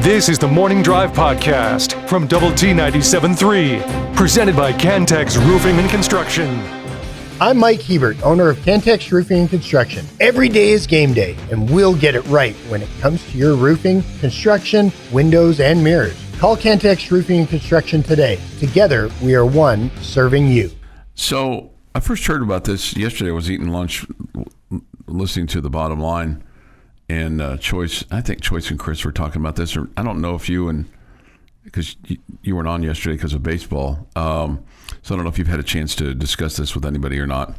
This is the Morning Drive Podcast from Double T 97.3, presented by Cantex Roofing and Construction. I'm Mike Hebert, owner of Cantex Roofing and Construction. Every day is game day, and we'll get it right when it comes to your roofing, construction, windows, and mirrors. Call Cantex Roofing and Construction today. Together, we are one serving you. So, I first heard about this yesterday. I was eating lunch, listening to The Bottom Line, and I think Choice and Chris were talking about this. Or I don't know if because you weren't on yesterday because of baseball. So I don't know if you've had a chance to discuss this with anybody or not.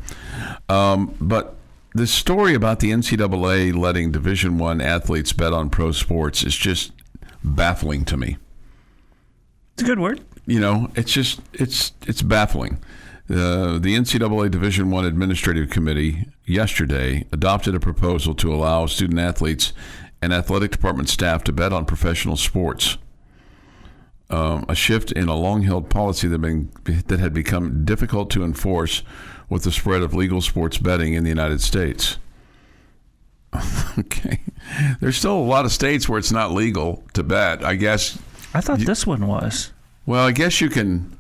But this story about the NCAA letting Division I athletes bet on pro sports is just baffling to me. It's a good word. You know, it's baffling. The NCAA Division I Administrative Committee yesterday adopted a proposal to allow student athletes and athletic department staff to bet on professional sports. A shift in a long-held policy that had become difficult to enforce with the spread of legal sports betting in the United States. Okay. There's still a lot of states where it's not legal to bet, I guess. I thought this one was. Well, I guess you can.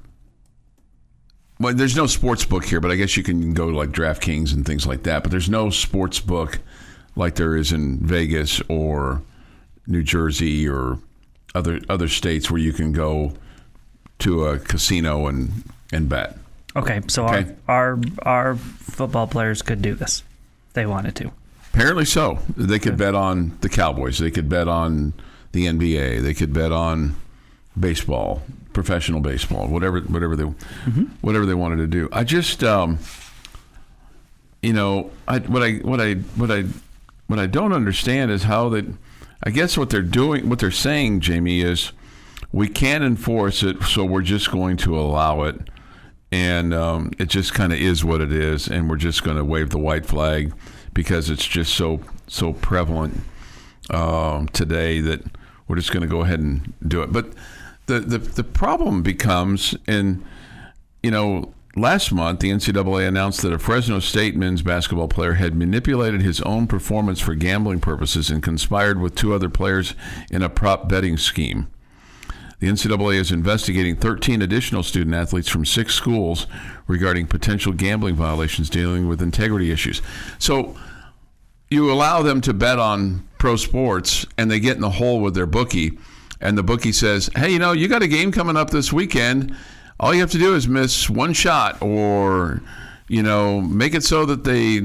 Well, there's no sports book here, but I guess you can go to like DraftKings and things like that. But there's no sports book like there is in Vegas or New Jersey or other states where you can go to a casino and bet. Okay, so our football players could do this if they wanted to. Apparently so. They could bet on the Cowboys. They could bet on the NBA. They could bet on baseball, professional baseball, whatever they wanted to do. I just what I don't understand is how that. I guess what they're saying, Jamie, is we can't enforce it, so we're just going to allow it, and it just kind of is what it is, and we're just going to wave the white flag because it's just so prevalent today that we're just going to go ahead and do it. But the problem becomes, last month, the NCAA announced that a Fresno State men's basketball player had manipulated his own performance for gambling purposes and conspired with two other players in a prop betting scheme. The NCAA is investigating 13 additional student athletes from 6 schools regarding potential gambling violations dealing with integrity issues. So you allow them to bet on pro sports, and they get in the hole with their bookie, and the bookie says, hey, you got a game coming up this weekend. All you have to do is miss one shot or, make it so that they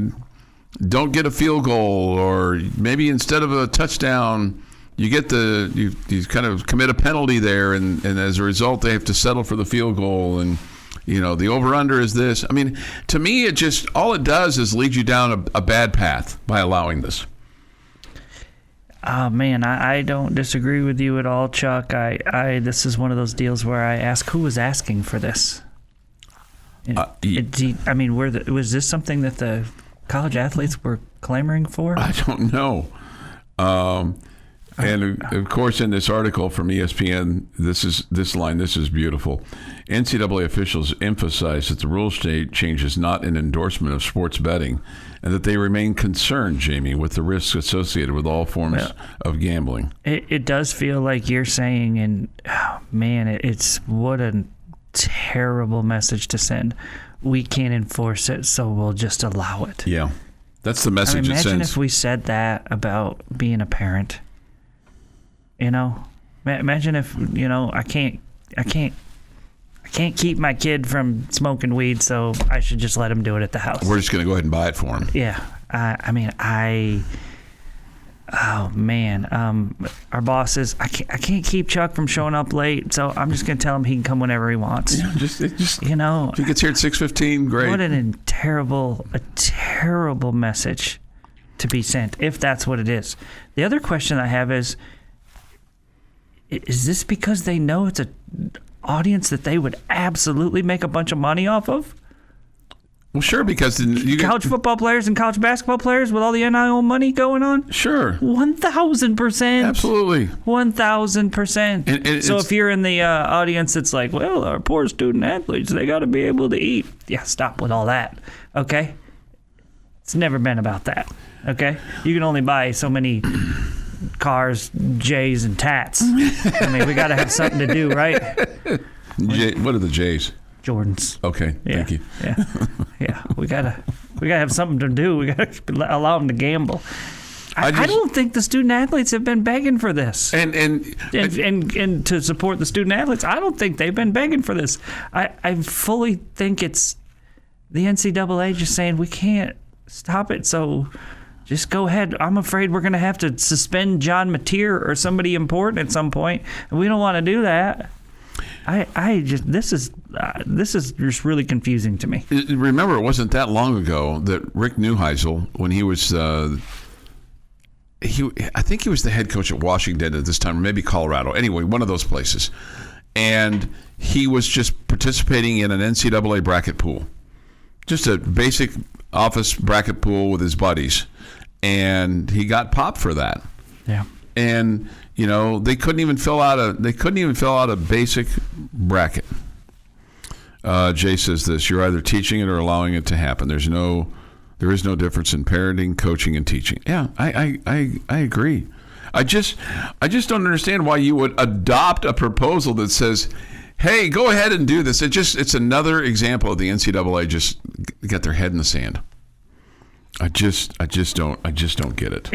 don't get a field goal, or maybe instead of a touchdown, you get you kind of commit a penalty there, and as a result, they have to settle for the field goal. And, the over-under is this. I mean, to me, all it does is lead you down a bad path by allowing this. Oh, man, I don't disagree with you at all, Chuck. This is one of those deals where I ask who was asking for this. Was this something that the college athletes were clamoring for? I don't know. And of course, in this article from ESPN, this is beautiful. NCAA officials emphasize that the rule change is not an endorsement of sports betting, and that they remain concerned, Jamie, with the risks associated with all forms of gambling. It does feel like you're saying, and it's what a terrible message to send. We can't enforce it, so we'll just allow it. Yeah, that's the message it sends. Imagine if we said that about being a parent. Imagine if I can't keep my kid from smoking weed, so I should just let him do it at the house. We're just going to go ahead and buy it for him. Yeah, our boss says I can't keep Chuck from showing up late, so I'm just going to tell him he can come whenever he wants. Yeah, just if he gets here at 6:15, great. What a terrible message to be sent, if that's what it is. The other question I have is this because they know it's an audience that they would absolutely make a bunch of money off of? Well, sure, because college football players and college basketball players with all the NIL money going on? Sure. 1,000%. Absolutely. 1,000%. So if you're in the audience that's like, well, our poor student athletes, they got to be able to eat. Yeah, stop with all that, okay? It's never been about that, okay? You can only buy so many cars, J's, and tats. I mean, we got to have something to do, right? What are the J's? Jordans. Okay, thank you. Yeah. We gotta have something to do. We gotta allow them to gamble. I don't think the student athletes have been begging for this. And to support the student athletes, I don't think they've been begging for this. I fully think it's the NCAA just saying we can't stop it, so just go ahead. I'm afraid we're going to have to suspend John Mateer or somebody important at some point, and we don't want to do that. This is just really confusing to me. Remember, it wasn't that long ago that Rick Neuheisel, when he was I think he was the head coach at Washington at this time, or maybe Colorado. Anyway, one of those places. And he was just participating in an NCAA bracket pool. Just a basic office bracket pool with his buddies. And he got popped for that. Yeah. And, they couldn't even fill out a basic bracket. Jay says this: you're either teaching it or allowing it to happen. There is no difference in parenting, coaching, and teaching. Yeah, I agree. I just don't understand why you would adopt a proposal that says, "Hey, go ahead and do this." It's another example of the NCAA just got their head in the sand. I just don't get it.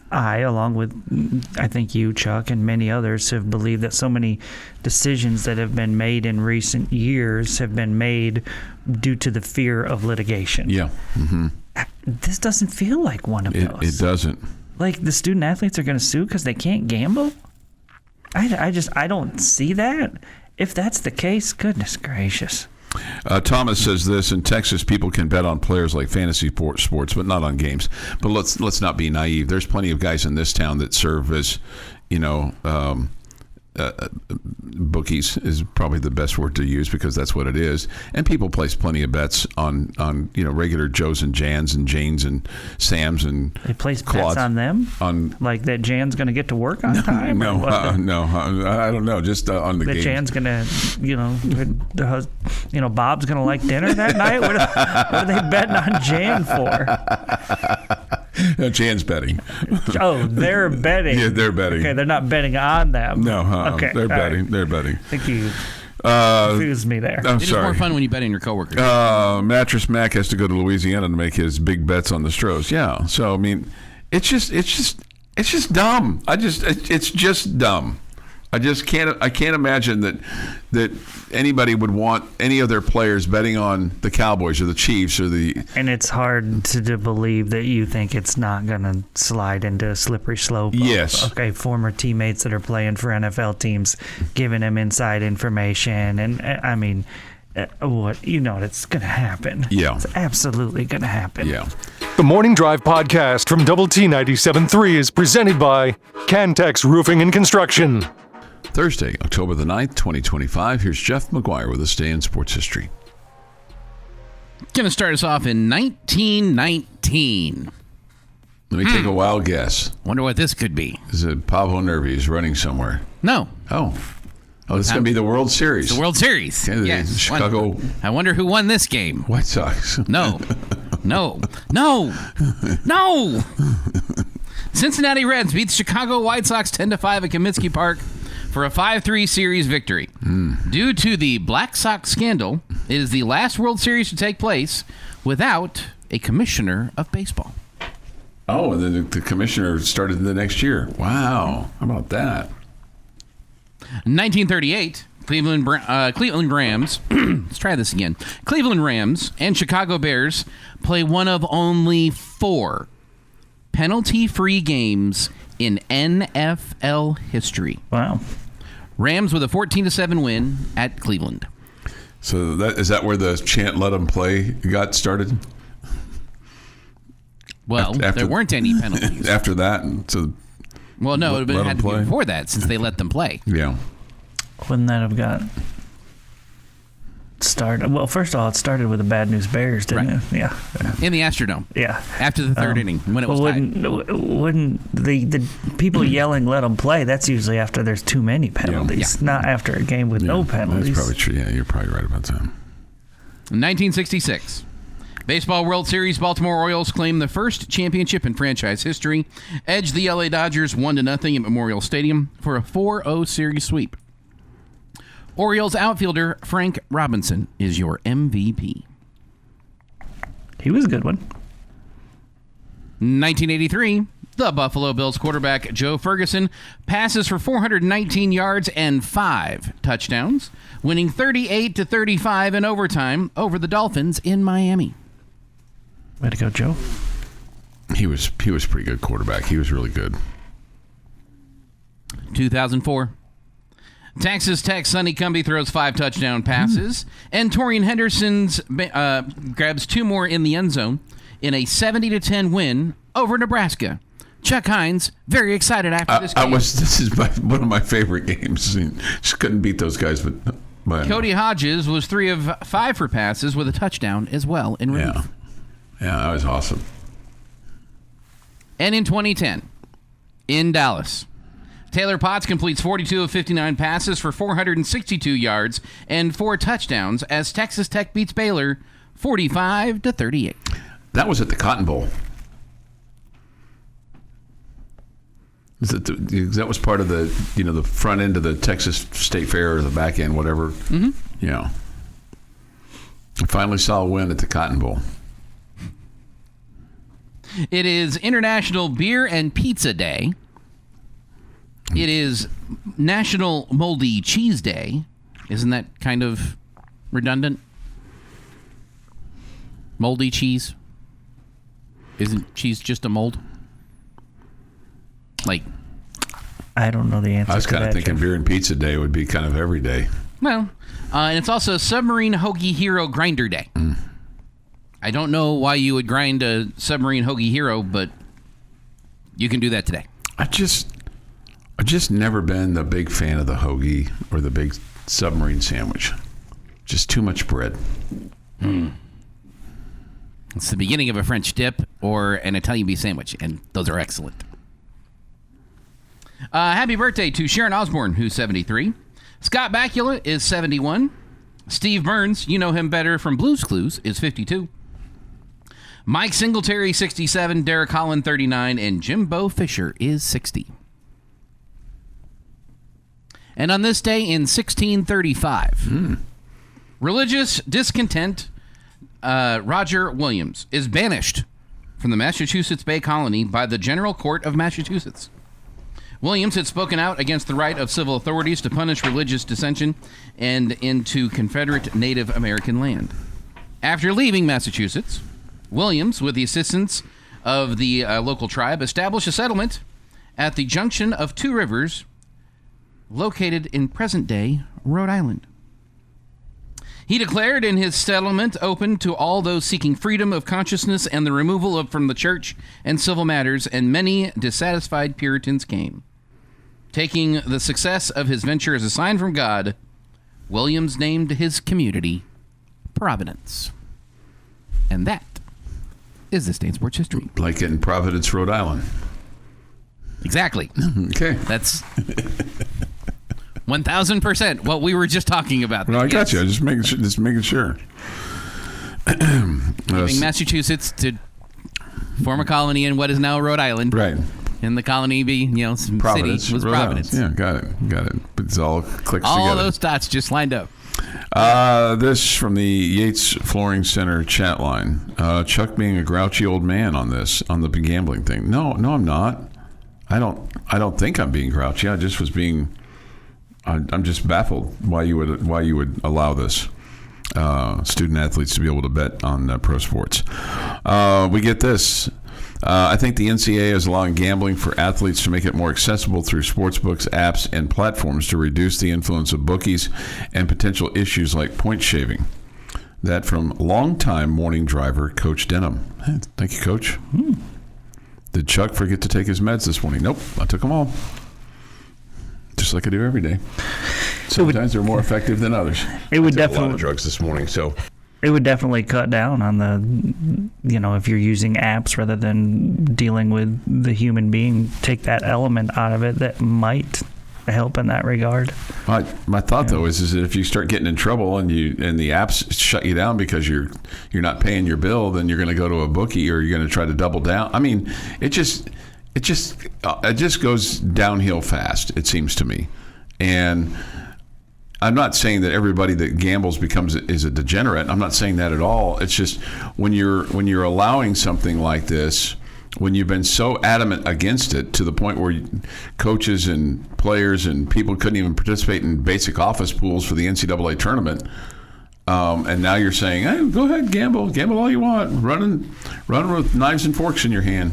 I, along with, I think you, Chuck, and many others have believed that so many decisions that have been made in recent years have been made due to the fear of litigation. Yeah. Mm-hmm. This doesn't feel like one of those. It doesn't. Like the student athletes are going to sue because they can't gamble? I don't see that. If that's the case, goodness gracious. Thomas says this: in Texas, people can bet on players like fantasy sports, but not on games. But let's not be naive. There's plenty of guys in this town that serve as, bookies is probably the best word to use, because that's what it is. And people place plenty of bets on regular Joes and Jans and Janes and Sams and they place Claudes. Bets on them, like that Jan's going to get to work on time. No, I don't know. Just on the that games. Jan's going to, Bob's going to like dinner that night. What are they betting on Jan for? No, Jan's betting. Oh, they're betting. Yeah, they're betting. Okay, they're not betting on them. No, okay, they're betting. Right. They're betting. I think you confused me there. I'm It is sorry. more fun when you bet on your coworkers. Mattress Mac has to go to Louisiana to make his big bets on the Stros. Yeah, so I mean, it's just dumb. It's just dumb. I can't imagine that anybody would want any of their players betting on the Cowboys or the Chiefs or the. And it's hard to believe that you think it's not going to slide into a slippery slope. Yes. Okay, former teammates that are playing for NFL teams giving them inside information, and I mean, it's going to happen. Yeah. It's absolutely going to happen. Yeah. The Morning Drive podcast from Double T 97.3 is presented by Cantex Roofing and Construction. Thursday, October the 9th, 2025. Here's Jeff McGuire with this day in sports history. Going to start us off in 1919. Let me take a wild guess. Wonder what this could be. Is it Pablo Nervi's running somewhere? No. Oh, this is going to be the World Series. The World Series. Okay, the Yes. Chicago I wonder who won this game. White Sox. No. Cincinnati Reds beat the Chicago White Sox 10-5 at Comiskey Park for a 5-3 series victory. Due to the Black Sox scandal, it is the last World Series to take place without a commissioner of baseball. Oh, and then the commissioner started the next year. Wow. How about that? 1938, Cleveland Rams, let's try this again. Cleveland Rams and Chicago Bears play one of only 4 penalty-free games in NFL history. Wow. Rams with a 14-7 win at Cleveland. So is that where the chant "Let them play" got started? Well, there weren't any penalties. After that, well, no, it had to be before that, since they let them play. Yeah. Wouldn't that have got started? Well, first of all, it started with the Bad News Bears, didn't it? Yeah. In the Astrodome. Yeah. After the third inning, when it was tied. Wouldn't the people yelling "Let them play"? That's usually after there's too many penalties, not after a game with no penalties. That's probably true. Yeah, you're probably right about that. 1966. Baseball World Series, Baltimore Orioles claim the first championship in franchise history, edged the LA Dodgers 1-0 at Memorial Stadium for a 4-0 series sweep. Orioles outfielder Frank Robinson is your MVP. He was a good one. 1983, the Buffalo Bills quarterback Joe Ferguson passes for 419 yards and 5 touchdowns, winning 38-35 in overtime over the Dolphins in Miami. Way to go, Joe. He was pretty good quarterback. He was really good. 2004. Texas Tech Sonny Cumbie throws 5 touchdown passes, and Torian Henderson grabs 2 more in the end zone in a 70-10 win over Nebraska. Chuck Heinz very excited after this game. This is one of my favorite games. Just couldn't beat those guys, but Cody Hodges was 3 of 5 for passes with a touchdown as well in relief. Yeah, that was awesome. And in 2010, in Dallas, Taylor Potts completes 42 of 59 passes for 462 yards and 4 touchdowns as Texas Tech beats Baylor 45-38. That was at the Cotton Bowl. That was part of the front end of the Texas State Fair or the back end, whatever. Mm-hmm. Yeah. I finally saw a win at the Cotton Bowl. It is International Beer and Pizza Day. It is National Moldy Cheese Day. Isn't that kind of redundant? Moldy cheese? Isn't cheese just a mold? I don't know the answer. I was kind of thinking Jeff. Beer and Pizza Day would be kind of every day. Well, and it's also Submarine Hoagie Hero Grinder Day. Mm. I don't know why you would grind a Submarine Hoagie Hero, but you can do that today. I've just never been the big fan of the hoagie or the big submarine sandwich. Just too much bread. Mm. It's the beginning of a French dip or an Italian beef sandwich, and those are excellent. Happy birthday to Sharon Osbourne, who's 73. Scott Bakula is 71. Steve Burns, you know him better from Blue's Clues, is 52. Mike Singletary, 67. Derek Holland, 39. And Jimbo Fisher is 60. And on this day in 1635, religious discontent Roger Williams is banished from the Massachusetts Bay Colony by the General Court of Massachusetts. Williams had spoken out against the right of civil authorities to punish religious dissension and into Confederate Native American land. After leaving Massachusetts, Williams, with the assistance of the local tribe, established a settlement at the junction of 2 rivers located in present-day Rhode Island. He declared in his settlement open to all those seeking freedom of consciousness and the removal from the church and civil matters, and many dissatisfied Puritans came. Taking the success of his venture as a sign from God, Williams named his community Providence. And that is this day in sports history. Like in Providence, Rhode Island. Exactly. Okay. That's 1,000% what we were just talking about. No, I got you. Just making sure. Leaving Massachusetts to form a colony in what is now Rhode Island. Right. And the colony some Providence, city was Rhode Providence. Island. Yeah, got it. But it's all clicks all together. All those dots just lined up. This from the Yates Flooring Center chat line. Chuck being a grouchy old man on the gambling thing. No, I'm not. I don't think I'm being grouchy. I just was being. I'm just baffled why you would allow this student athletes to be able to bet on pro sports. We get this. I think the NCAA is allowing gambling for athletes to make it more accessible through sports books, apps, and platforms to reduce the influence of bookies and potential issues like point shaving. That from longtime morning driver Coach Denham. Hey, thank you, Coach. Did Chuck forget to take his meds this morning? Nope, I took them all. Just like I do every day. Sometimes they're more effective than others. It would definitely a lot of drugs this morning, so it would definitely cut down on if you're using apps rather than dealing with the human being. Take that element out of it that might help in that regard. My thought though is that if you start getting in trouble and the apps shut you down because you're not paying your bill, then you're going to go to a bookie or you're going to try to double down. I mean, it just goes downhill fast, it seems to me. And I'm not saying that everybody that gambles is a degenerate. I'm not saying that at all. It's just when you're allowing something like this, when you've been so adamant against it to the point where coaches and players and people couldn't even participate in basic office pools for the NCAA tournament, and now you're saying, hey, go ahead, gamble all you want, run with knives and forks in your hand,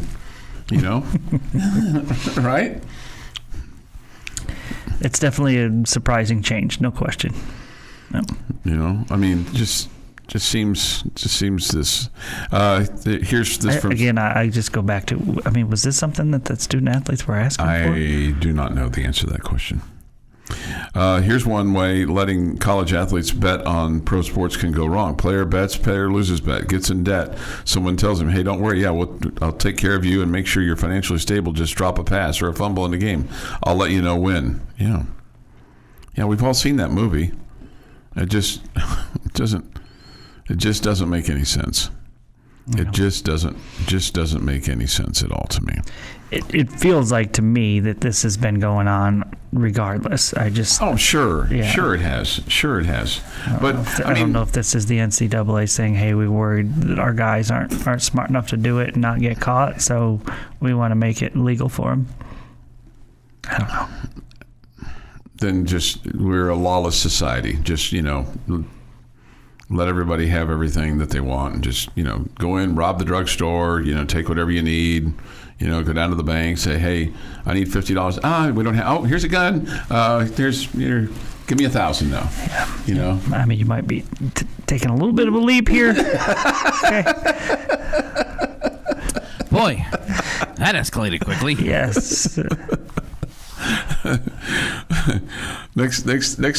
right? It's definitely a surprising change, no question. Yep. I mean, just seems this. Here's this from. Again, I just go back to. I mean, was this something that the student athletes were asking for? I do not know the answer to that question. Here's one way letting college athletes bet on pro sports can go wrong. Player bets, player loses bet, gets in debt. Someone tells him, hey, don't worry, I'll take care of you and make sure you're financially stable. Just drop a pass or a fumble in the game. I'll let you know when. Yeah, we've all seen that movie. It just doesn't make any sense. It just doesn't make any sense at all to me. It feels like to me that this has been going on regardless. Sure it has. But I don't know if this is the NCAA saying, "Hey, we worried that our guys aren't smart enough to do it and not get caught, so we want to make it legal for them." I don't know. Then we're a lawless society. Let everybody have everything that they want and just, go in, rob the drugstore, take whatever you need, go down to the bank, say, hey, I need $50. We don't have, here's a gun. Give me $1,000 now. Yeah. I mean, you might be taking a little bit of a leap here. Okay. Boy, that escalated quickly. Yes. Next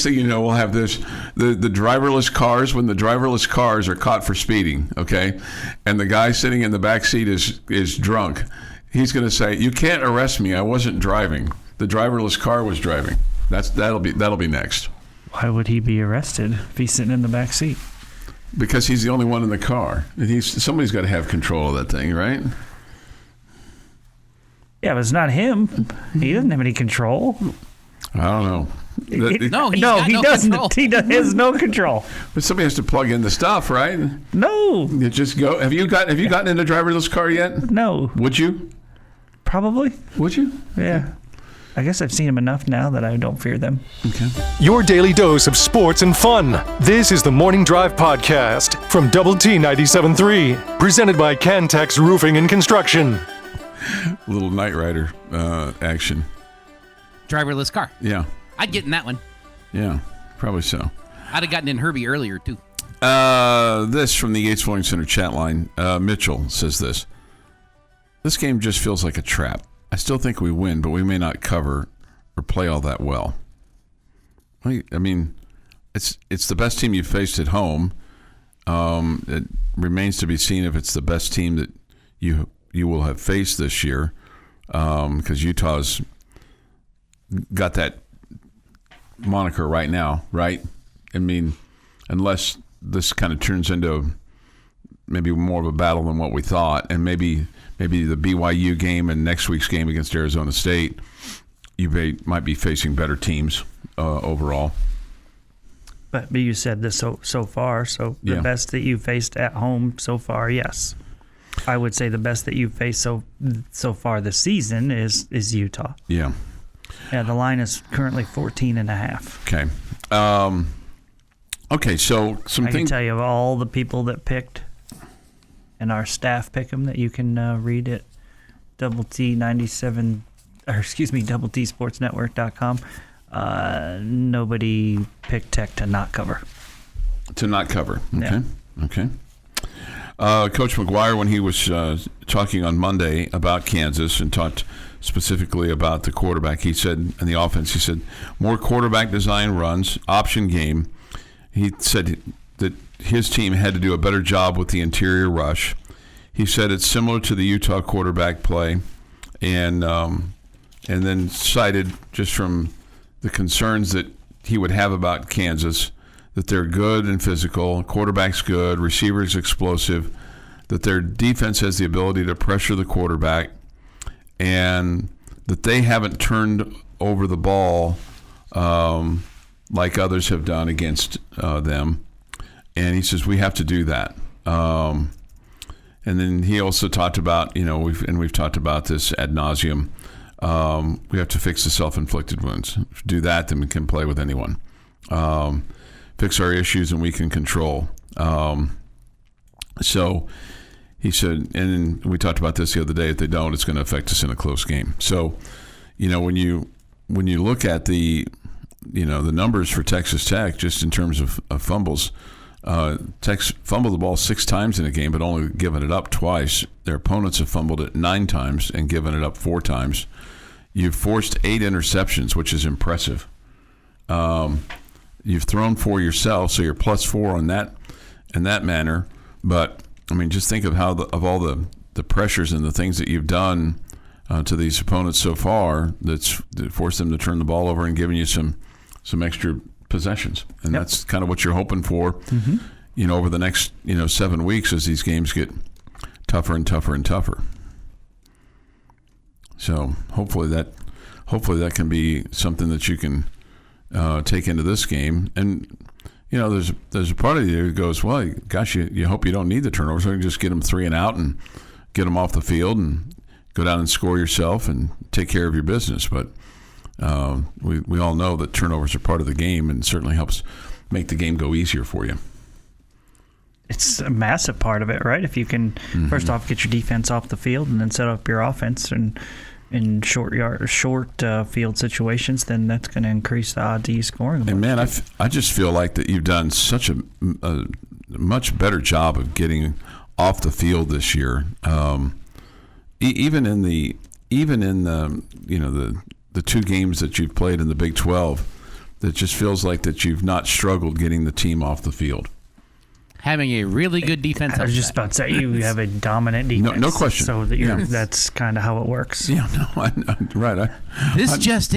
thing you know, we'll have this the driverless cars. When the driverless cars are caught for speeding, okay, and the guy sitting in the back seat is drunk, he's going to say, "You can't arrest me. I wasn't driving. The driverless car was driving." That'll be next. Why would he be arrested if he's sitting in the back seat? Because he's the only one in the car. Somebody's got to have control of that thing, right? Yeah, but it's not him. He doesn't have any control. I don't know. He doesn't. Control. He has no control. But somebody has to plug in the stuff, right? No. You just go. Have you gotten in a driverless car yet? No. Would you? Probably. Would you? Yeah. I guess I've seen them enough now that I don't fear them. Okay. Your daily dose of sports and fun. This is the Morning Drive Podcast from Double T 97.3, presented by Cantex Roofing and Construction. Little Knight Rider action. Driverless car. Yeah. I'd get in that one. Yeah, probably so. I'd have gotten in Herbie earlier, too. This from the Yates Flooring Center chat line. Mitchell says this. This game just feels like a trap. I still think we win, but we may not cover or play all that well. I mean, it's the best team you've faced at home. It remains to be seen if it's the best team that you will have faced this year, because Utah's got that moniker right now, right? I mean, unless this kind of turns into maybe more of a battle than what we thought, and maybe the BYU game and next week's game against Arizona State, you might be facing better teams overall. But you said this so far, so the best that you faced at home so far, yes. I would say the best that you've faced so far this season is Utah. Yeah. Yeah, the line is currently 14.5. Okay. Okay, so I can tell you of all the people that picked, and our staff pick them, that you can read at doubleTsportsnetwork.com. Nobody picked Tech to not cover. To not cover. Okay. Yeah. Okay. Coach McGuire, when he was talking on Monday about Kansas and talked specifically about the quarterback, he said, in the offense, he said, more quarterback design runs, option game. He said that his team had to do a better job with the interior rush. He said it's similar to the Utah quarterback play, and then cited just from the concerns that he would have about Kansas, that they're good and physical, quarterback's good, receivers explosive, that their defense has the ability to pressure the quarterback, and that they haven't turned over the ball like others have done against them. And he says, we have to do that. And then he also talked about, we've talked about this ad nauseum. We have to fix the self-inflicted wounds. If we do that, then we can play with anyone. Fix our issues, and we can control. So he said, and we talked about this the other day. If they don't, it's going to affect us in a close game. So, when you look at the numbers for Texas Tech, just in terms of fumbles, Tech's fumbled the ball 6 times in a game, but only given it up twice. Their opponents have fumbled it 9 times and given it up 4 times. You've forced 8 interceptions, which is impressive. You've thrown 4 yourself, so you're +4 on that in that manner. But I mean, just think of how of all the pressures and the things that you've done to these opponents so far that forced them to turn the ball over and giving you some extra possessions, and that's kind of what you're hoping for. Over the next 7 weeks as these games get tougher and tougher and tougher. So hopefully that can be something that you can take into this game. And there's a part of you that goes, well, gosh, you hope you don't need the turnovers. So you can just get them 3 and out and get them off the field and go down and score yourself and take care of your business. But we all know that turnovers are part of the game, and certainly helps make the game go easier for you. It's a massive part of it, right? If you can first off get your defense off the field and then set up your offense and in short field situations, then that's going to increase the odds of you scoring. And man, I just feel like that you've done such a much better job of getting off the field this year. Even in the 2 games that you've played in the Big 12, that just feels like that you've not struggled getting the team off the field. Having a really good defense. I was just about to say, you have a dominant defense. No question. So that's kind of how it works. Yeah, no, right. Defenses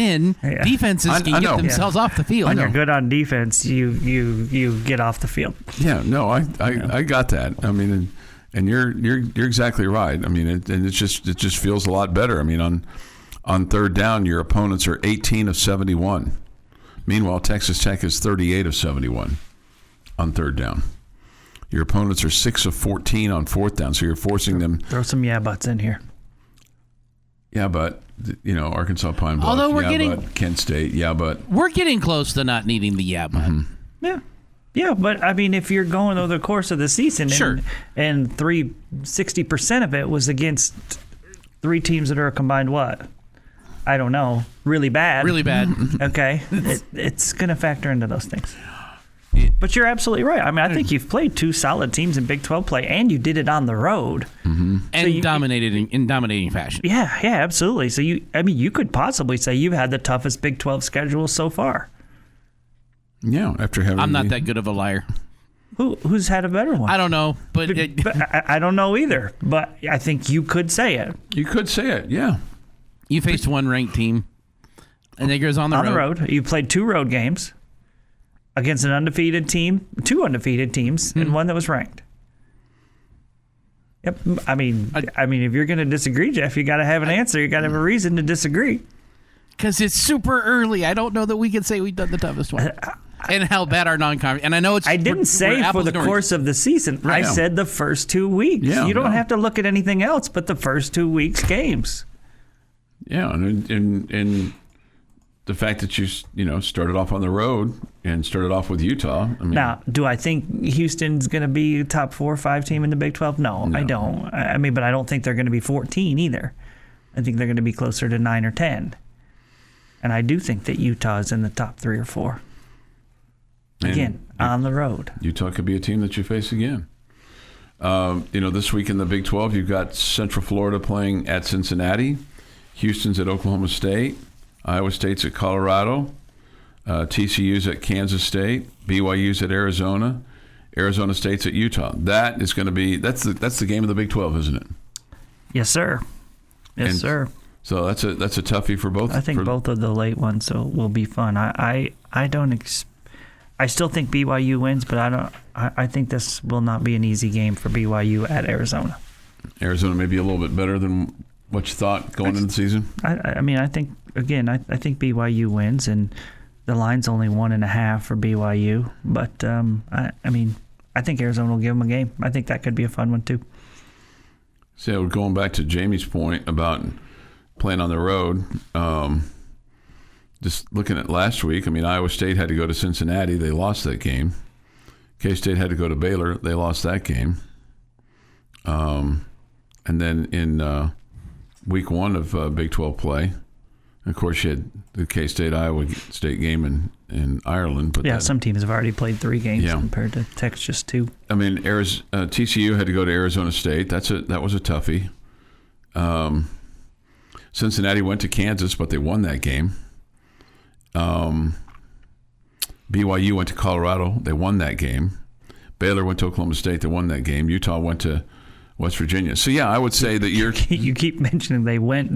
can get themselves off the field. When you're good on defense, you get off the field. Yeah, no, I got that. I mean, and you're exactly right. I mean, it just feels a lot better. I mean, on third down, your opponents are 18 of 71. Meanwhile, Texas Tech is 38 of 71 on third down. Your opponents are 6 of 14 on fourth down, so you're forcing them. Throw some buts in here. Yeah, but Arkansas Pine Bluff. Although but Kent State. Yeah, but we're getting close to not needing the but. Yeah, but I mean, if you're going over the course of the season, sure, and 60% of it was against 3 teams that are combined what? I don't know. Really bad. Really bad. Okay, it's going to factor into those things. But you're absolutely right. I mean, I think you've played 2 solid teams in Big 12 play, and you did it on the road. And so dominated in dominating fashion. Yeah, absolutely. So you could possibly say you've had the toughest Big 12 schedule so far. Yeah, after having. I'm not that good of a liar. Who's had a better one? I don't know, but I don't know either. But I think you could say it. You could say it, yeah. You faced one ranked team, and it goes on the road. You played 2 road games against an undefeated team, 2 undefeated teams, and 1 that was ranked. Yep. I mean, if you're going to disagree, Jeff, you got to have an answer. You got to have a reason to disagree. Because it's super early. I don't know that we can say we've done the toughest one. And how bad our non-conference. And I know it's. I didn't say for the course of the season. Right. I said the first 2 weeks. Yeah, you don't have to look at anything else but the first 2 weeks' games. Yeah, and the fact that you started off on the road and started off with Utah. I mean, now, do I think Houston's going to be a top 4 or 5 team in the Big 12? No, I don't. I mean, but I don't think they're going to be 14 either. I think they're going to be closer to 9 or 10. And I do think that Utah is in the top 3 or 4. Again, on the road. Utah could be a team that you face again. This week in the Big 12, you've got Central Florida playing at Cincinnati. Houston's at Oklahoma State. Iowa State's at Colorado. TCU's at Kansas State. BYU's at Arizona. Arizona State's at Utah. That is going to be that's the game of the Big 12, isn't it? Yes, sir. Yes, sir. So that's a toughie for both. I think both of the late ones will be fun. I still think BYU wins, but I think this will not be an easy game for BYU at Arizona. Arizona may be a little bit better than what you thought going into the season. I think BYU wins, and the line's only 1.5 for BYU. But I think Arizona will give them a game. I think that could be a fun one too. So going back to Jamie's point about playing on the road, just looking at last week, Iowa State had to go to Cincinnati. They lost that game. K-State had to go to Baylor. They lost that game. And then in week 1 of Big 12 play, of course, you had the K-State Iowa State game in Ireland. But some teams have already played 3 games compared to Tech's just 2. TCU had to go to Arizona State. That was a toughie. Cincinnati went to Kansas, but they won that game. BYU went to Colorado. They won that game. Baylor went to Oklahoma State. They won that game. Utah went to West Virginia. So I would say that you keep mentioning they went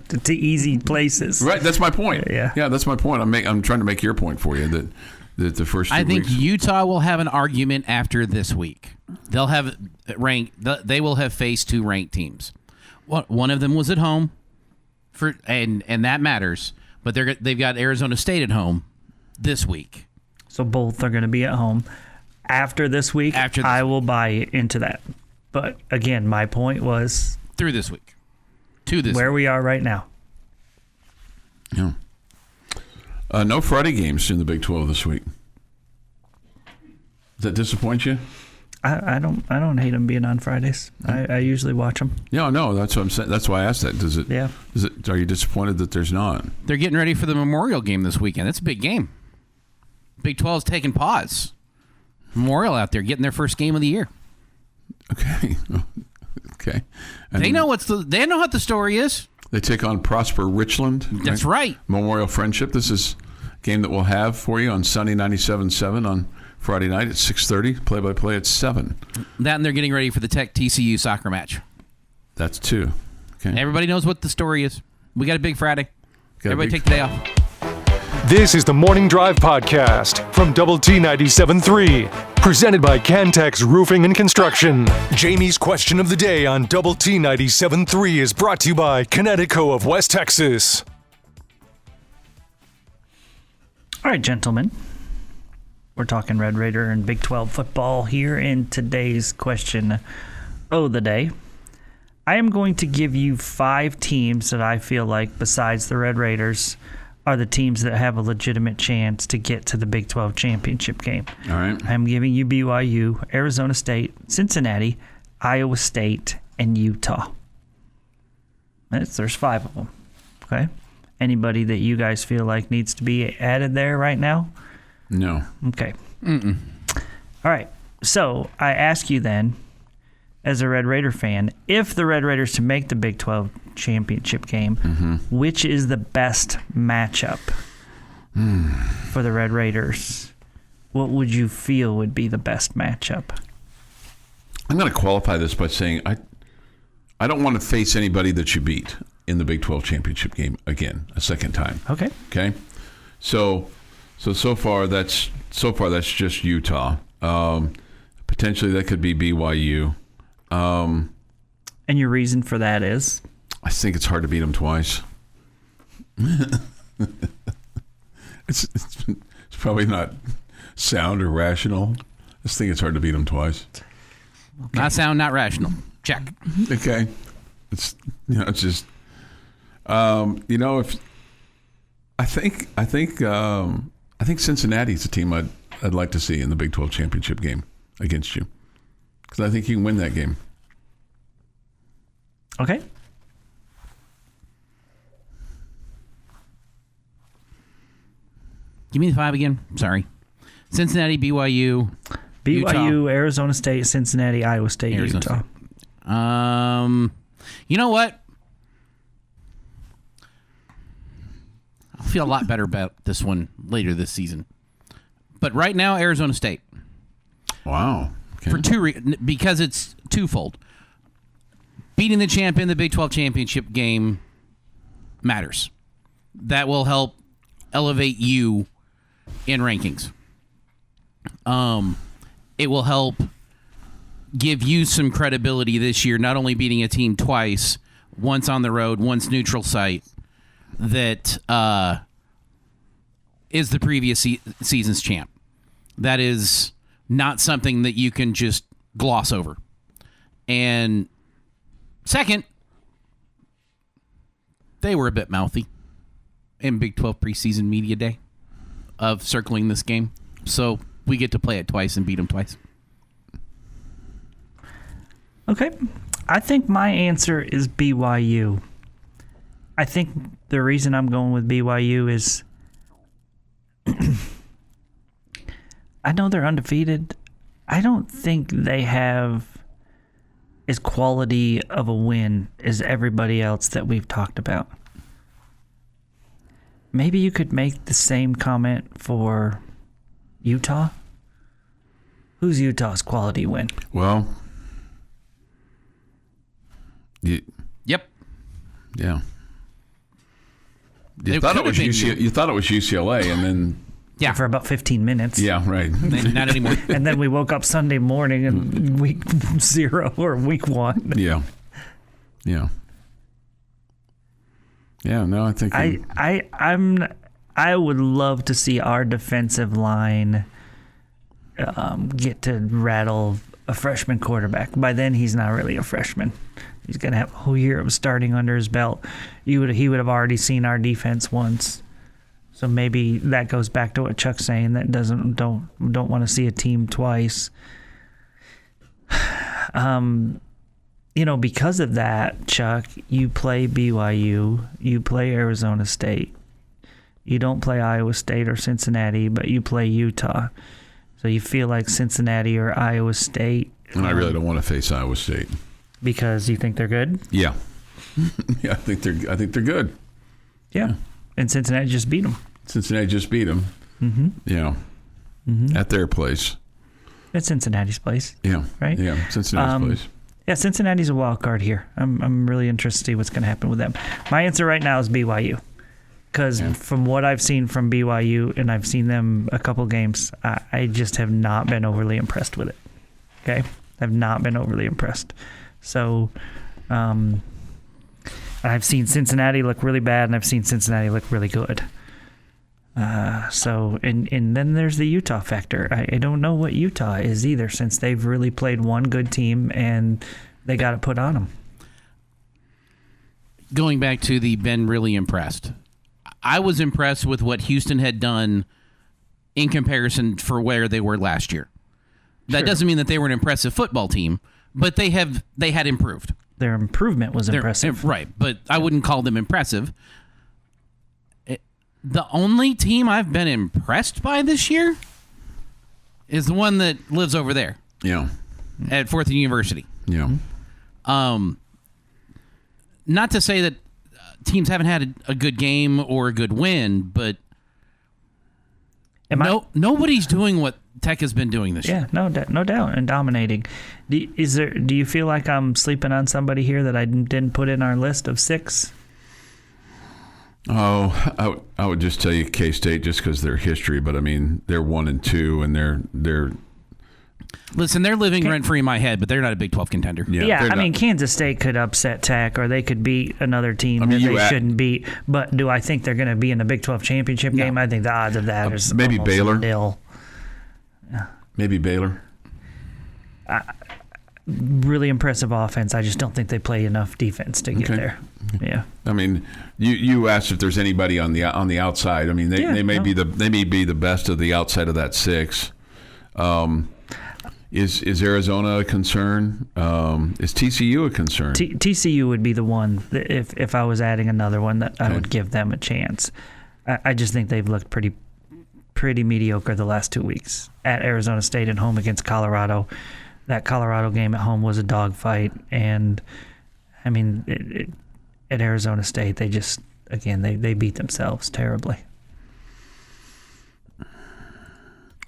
to easy places. Right, that's my point. Yeah, that's my point. I'm trying to make your point for you that the first 2 I think weeks. Utah will have an argument after this week. They'll have they will have faced 2 ranked teams. One of them was at home, and that matters. But they've got Arizona State at home this week. So both are going to be at home after this week. I will buy into that. But again, my point was through this week, to this where week. We are right now. Yeah. No Friday games in the Big 12 this week. Does that disappoint you? I don't hate them being on Fridays. I usually watch them. Yeah, no, that's what I'm saying. That's why I asked that. Does it? Yeah. Are you disappointed that there's not? They're getting ready for the Memorial game this weekend. That's a big game. Big 12's taking pause. Memorial out there getting their first game of the year. Okay. Okay. And they know what the story is. They take on Prosper Richland. That's right. Memorial Friendship. This is a game that we'll have for you on Sunday 97.7 on Friday night at 6:30. Play-by-play at 7. That and they're getting ready for the Tech TCU soccer match. That's 2. Okay. Everybody knows what the story is. We got a big Friday. Everybody take the day off. This is the Morning Drive Podcast from Double T 97.3. Presented by Cantex Roofing and Construction. Jamie's question of the day on Double T 97.3 is brought to you by Connecticut of West Texas. All right, gentlemen. We're talking Red Raider and Big 12 football here in today's question of the day. I am going to give you 5 teams that I feel like, besides the Red Raiders, are the teams that have a legitimate chance to get to the Big 12 championship game. All right. I'm giving you BYU, Arizona State, Cincinnati, Iowa State, and Utah. There's 5 of them. Okay? Anybody that you guys feel like needs to be added there right now? No. Okay. All right. So I ask you then, as a Red Raider fan, if the Red Raiders to make the Big 12 championship game, which is the best matchup for the Red Raiders? What would you feel would be the best matchup? I'm going to qualify this by saying I don't want to face anybody that you beat in the Big 12 championship game again, a second time. Okay. Okay. So far that's just Utah. Potentially that could be BYU. And your reason for that is? I think it's hard to beat them twice. It's probably not sound or rational. I just think it's hard to beat them twice. Okay. Not sound, not rational. Check. Okay. It's just if I think Cincinnati's a team I'd like to see in the Big 12 championship game against you, because I think you can win that game. Okay. Give me the 5 again. Sorry. Cincinnati, BYU, Utah. Arizona State, Cincinnati, Iowa State, Arizona Utah. State. You know what? I'll feel a lot better about this one later this season. But right now, Arizona State. Wow. Okay. For because it's twofold. Beating the champ in the Big 12 championship game matters. That will help elevate you in rankings. It will help give you some credibility this year, not only beating a team twice, once on the road, once neutral site, that is the previous season's champ. That is not something that you can just gloss over. And second, they were a bit mouthy in Big 12 preseason media day of circling this game. So we get to play it twice and beat them twice. Okay. I think my answer is BYU. I think the reason I'm going with BYU is I know they're undefeated. I don't think they have as quality of a win as everybody else that we've talked about. Maybe you could make the same comment for Utah. Who's Utah's quality win? Well, yep. Yeah. You thought it was UCLA, and then for about 15 minutes. Yeah, right. Not anymore. And then we woke up Sunday morning in week 0 or week 1. Yeah. No, I think I would love to see our defensive line get to rattle a freshman quarterback. By then, he's not really a freshman. He's going to have a whole year of starting under his belt. He would have already seen our defense once. So maybe that goes back to what Chuck's saying, that don't want to see a team twice. Because of that, Chuck, you play BYU, you play Arizona State. You don't play Iowa State or Cincinnati, but you play Utah. So you feel like Cincinnati or Iowa State. And I really don't want to face Iowa State. Because you think they're good? Yeah. I think they're good. Yeah. And Cincinnati just beat them. Mm-hmm. Yeah. Mm-hmm. At their place. At Cincinnati's place. Yeah. Right? Yeah, Cincinnati's place. Yeah, Cincinnati's a wild card here. I'm really interested to see what's going to happen with them. My answer right now is BYU. Because from what I've seen from BYU, and I've seen them a couple games, I just have not been overly impressed with it. Okay? I've not been overly impressed. So, I've seen Cincinnati look really bad, and I've seen Cincinnati look really good. And then there's the Utah factor. I don't know what Utah is either, since they've really played one good team and they got it put on them. Going back to the been really impressed. I was impressed with what Houston had done in comparison for where they were last year. That doesn't mean that they were an impressive football team, but they had improved. Their improvement was impressive. Right, but I wouldn't call them impressive. The only team I've been impressed by this year is the one that lives over there. Yeah. At Fourth and University. Yeah. Not to say that teams haven't had a good game or a good win, but nobody's doing what Tech has been doing this year. Yeah, no doubt, and dominating. Do you feel like I'm sleeping on somebody here that I didn't put in our list of 6? Oh, I would just tell you K-State just because their history, but I mean they're 1-2 and they're. Listen, they're living rent-free in my head, but they're not a Big 12 contender. Yeah, I mean, Kansas State could upset Tech, or they could beat another team that they shouldn't beat. But do I think they're going to be in the Big 12 championship game? I think the odds of that is maybe Baylor. Nil. Yeah. Maybe Baylor. Really impressive offense. I just don't think they play enough defense to get there. Yeah. I mean, you asked if there's anybody on the outside. I mean, they may be the best of the outside of that 6. Is Arizona a concern? Is TCU a concern? TCU would be the one that if I was adding another one that I would give them a chance. I just think they've looked pretty mediocre the last 2 weeks at Arizona State and home against Colorado. That Colorado game at home was a dogfight, and I mean, at Arizona State, they just they beat themselves terribly.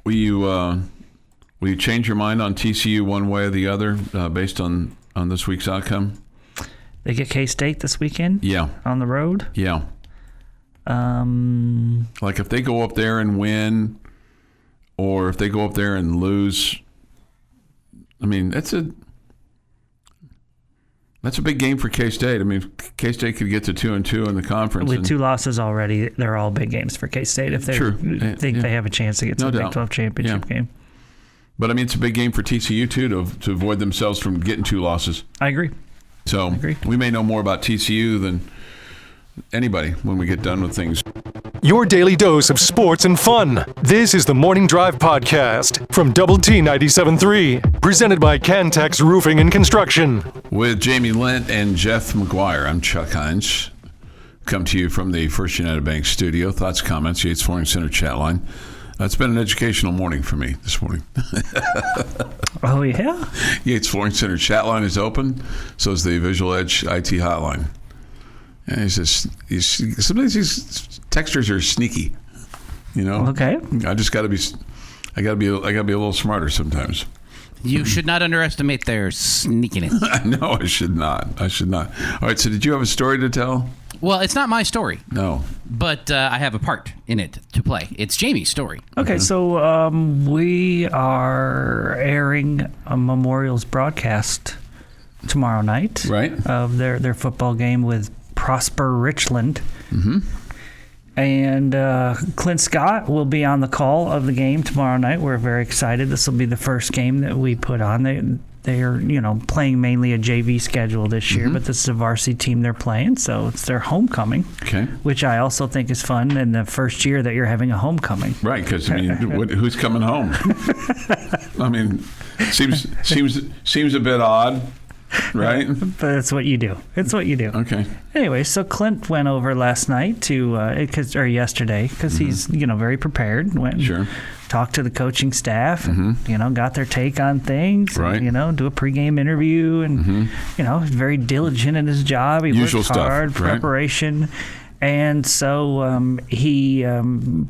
Will you change your mind on TCU one way or the other based on this week's outcome? They get K-State this weekend? Yeah. On the road? Yeah. Like if they go up there and win, or if they go up there and lose, I mean, that's a big game for K-State. I mean, K-State could get to 2-2 in the conference. With 2 losses already, they're all big games for K-State if they think they have a chance to get to the Big 12 championship game. But, I mean, it's a big game for TCU, too, to avoid themselves from getting 2 losses. I agree. So we may know more about TCU than anybody when we get done with things. Your daily dose of sports and fun. This is the Morning Drive Podcast from Double T 97.3, presented by Cantex Roofing and Construction. With Jamie Lent and Jeff McGuire, I'm Chuck Heinz. Come to you from the First United Bank studio. Thoughts, comments, Yates Flooring Center chat line. It's been an educational morning for me this morning. Oh, yeah? Yates Flooring Center chat line is open. So is the Visual Edge IT hotline. And sometimes these texters are sneaky, you know. Okay. I gotta be a little smarter sometimes. You should not underestimate their sneakiness. No, I should not. All right. So, did you have a story to tell? Well, it's not my story. No. But I have a part in it to play. It's Jamie's story. Okay, so we are airing a Memorials broadcast tomorrow night, right, of their football game with Prosper Richland. Mm-hmm. And Clint Scott will be on the call of the game tomorrow night. We're very excited. This will be the first game that we put on. They are, playing mainly a JV schedule this year, but this is a varsity team they're playing, so it's their homecoming, which I also think is fun in the first year that you're having a homecoming. Right, because, who's coming home? I mean, seems a bit odd. Right? But it's what you do. Okay. Anyway, so Clint went over last night yesterday, because he's, very prepared. Went and talked to the coaching staff and, got their take on things. Right. And, do a pregame interview and, he's very diligent in his job. He Usual works stuff, hard, preparation. Right. And so he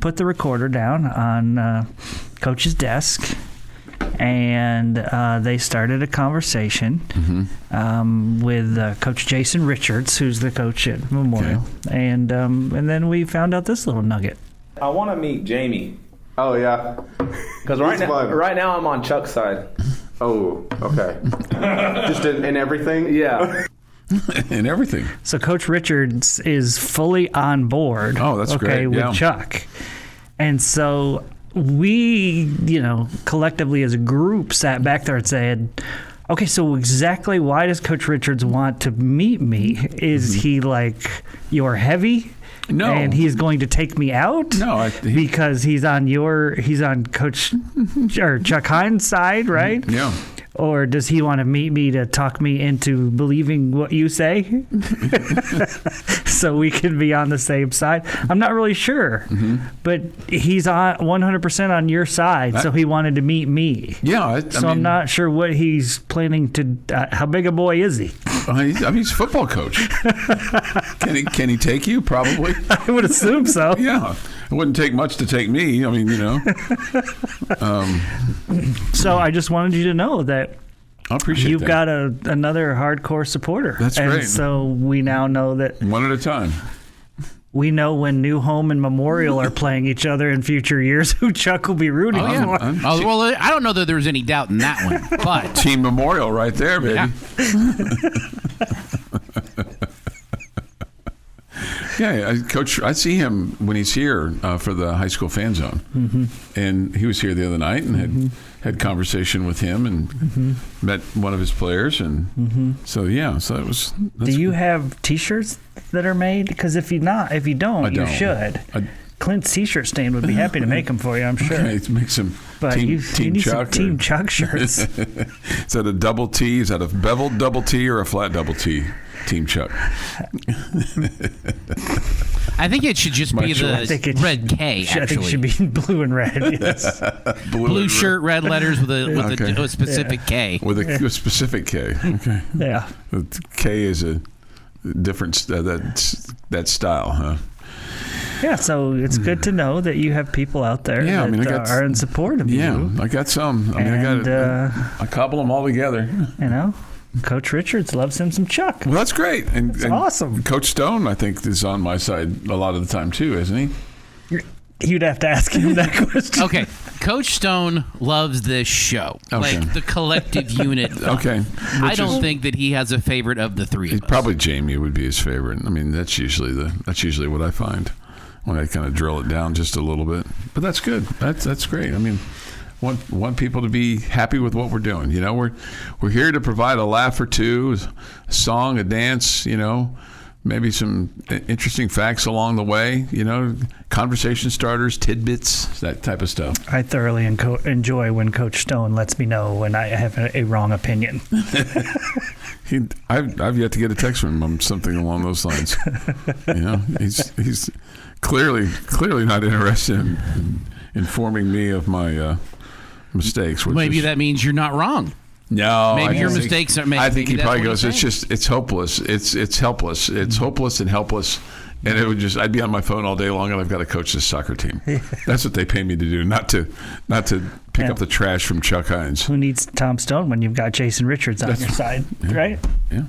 put the recorder down on Coach's desk. And they started a conversation with Coach Jason Richards, who's the coach at Memorial. Okay. And then we found out this little nugget. I want to meet Jamie. Oh, yeah. Because right now I'm on Chuck's side. Oh, okay. Just in everything? Yeah. In everything. So Coach Richards is fully on board. Oh, that's great. With Chuck. And so we, collectively as a group sat back there and said, okay, so exactly why does Coach Richards want to meet me? Is he like your heavy? No. And he's going to take me out? No. Because he's on Coach or Chuck Hines' side, right? Yeah. Or does he want to meet me to talk me into believing what you say so we can be on the same side? I'm not really sure. But he's on 100% on your side, so he wanted to meet me. Yeah. I'm not sure what he's planning to how big a boy is he? He's a football coach. Can he take you? Probably. I would assume so. Yeah. It wouldn't take much to take me. I mean, So I just wanted you to know that I appreciate you've that. got another hardcore supporter. That's great. And so we now know that one at a time. We know when New Home and Memorial are playing each other in future years who Chuck will be rooting for. Well, I don't know that there's any doubt in that one. But Team Memorial right there, baby. Yeah, Coach, I see him when he's here for the high school fan zone. And he was here the other night and had conversation with him and met one of his players. And so it was. Do you have T-shirts that are made? Because if you don't, you should. Clint's T-shirt stand would be happy to make them for you, I'm sure. Okay, make some you need Chuck some Team Chuck shirts. Is that a double T? Is that a beveled double T or a flat double T? Team Chuck. I think it should just be the red K, actually. I think it should be blue and red, yes. Blue shirt, red letters with a specific K. With a specific K. Okay. Yeah. The K is a different, that style, huh? Yeah, so it's good to know that you have people out there that are in support of you. Yeah, I got some. I cobble them all together. Coach Richards loves him some Chuck. Well, that's great. And awesome. Coach Stone, I think, is on my side a lot of the time, too, isn't he? You'd have to ask him that question. Okay. Coach Stone loves this show. Okay. Like the collective unit. Okay. I don't think that he has a favorite of the three of us. Probably Jamie would be his favorite. I mean, that's usually what I find when I kind of drill it down just a little bit. But that's good. That's great. I mean, want people to be happy with what we're doing. You know, we're here to provide a laugh or two, a song, a dance, you know, maybe some interesting facts along the way, you know, conversation starters, tidbits, that type of stuff. I thoroughly enjoy when Coach Stone lets me know when I have a wrong opinion. I've yet to get a text from him on something along those lines. You know, he's clearly not interested in informing me of my mistakes. Maybe that means you're not wrong. No, maybe your mistakes aren't. I think he probably goes. It's hopeless. It's helpless. It's hopeless and helpless. And it would I'd be on my phone all day long, and I've got to coach this soccer team. That's what they pay me to do, not to pick up the trash from Chuck Heinz. Who needs Tom Stone when you've got Jason Richards on your side, right? Yeah,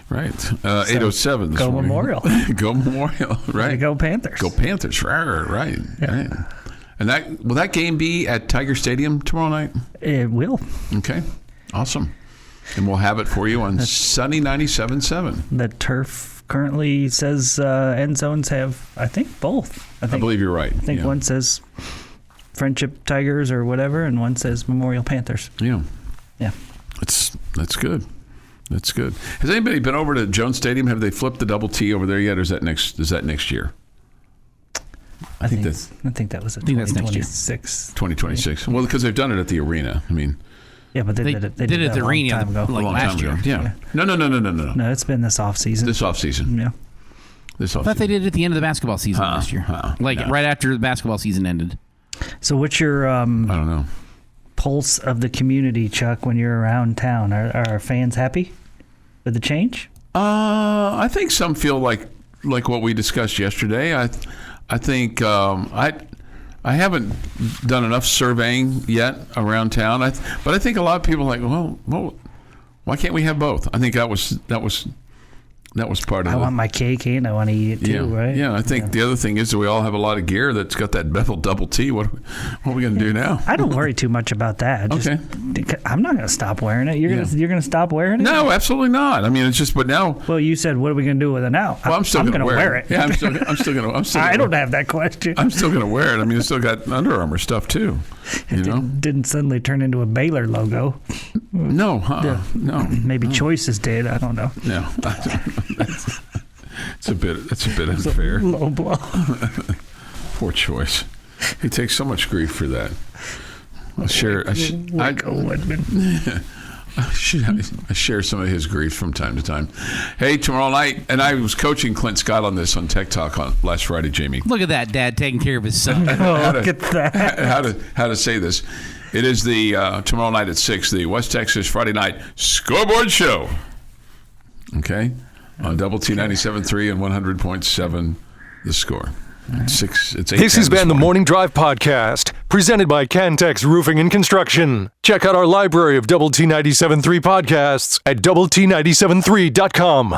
right. 807. Go Memorial. Go Memorial. Right. Go Panthers. Go Panthers. Right. Yeah. Right. And will that game be at Tiger Stadium tomorrow night? It will. Okay. Awesome. And we'll have it for you on Sunny 97.7. The turf currently says end zones have, I think, both. I believe you're right. I think one says Friendship Tigers or whatever, and one says Memorial Panthers. Yeah. Yeah. That's good. That's good. Has anybody been over to Jones Stadium? Have they flipped the double T over there yet, or is that next year? I think that was 2026. 2026. Well, because they've done it at the arena. I mean, yeah, but they did it at the arena like last year. Yeah. No. No, it's been this off season. This off season. Yeah. I thought they did it at the end of the basketball season last year. Right after the basketball season ended. So what's your I don't know. pulse of the community, Chuck, when you're around town? Are fans happy with the change? I think some feel like what we discussed yesterday. I think I haven't done enough surveying yet around town. But I think a lot of people are like, well, why can't we have both? I think that was part of it. I want my cake and I want to eat it too, right? Yeah, I think the other thing is that we all have a lot of gear that's got that Bethel double T. What are we going to do now? I don't worry too much about that. Okay. I'm not going to stop wearing it. You're going to stop wearing it? No, absolutely not. I mean, it's just, but now. Well, you said, what are we going to do with it now? Well, I'm still going to wear it. Yeah, I'm still going to. I don't have that question. I'm still going to wear it. I mean, it's still got Under Armour stuff too. Didn't suddenly turn into a Baylor logo. No, no. Maybe Choices did. I don't know. No. That's a bit unfair. It's a low blow. Poor Choice. He takes so much grief for that. I share some of his grief from time to time. Hey, tomorrow night, and I was coaching Clint Scott on this on Tech Talk on last Friday, Jamie. Look at that, Dad taking care of his son. Look at that. How to say this. It is the tomorrow night at 6, the West Texas Friday Night Scoreboard Show. Okay? On Double T 97.3 and 100.7 The Score. It's 8. This has been the Morning Drive Podcast, presented by Cantex Roofing and Construction. Check out our library of Double T 97.3 podcasts at doublet97.3.com.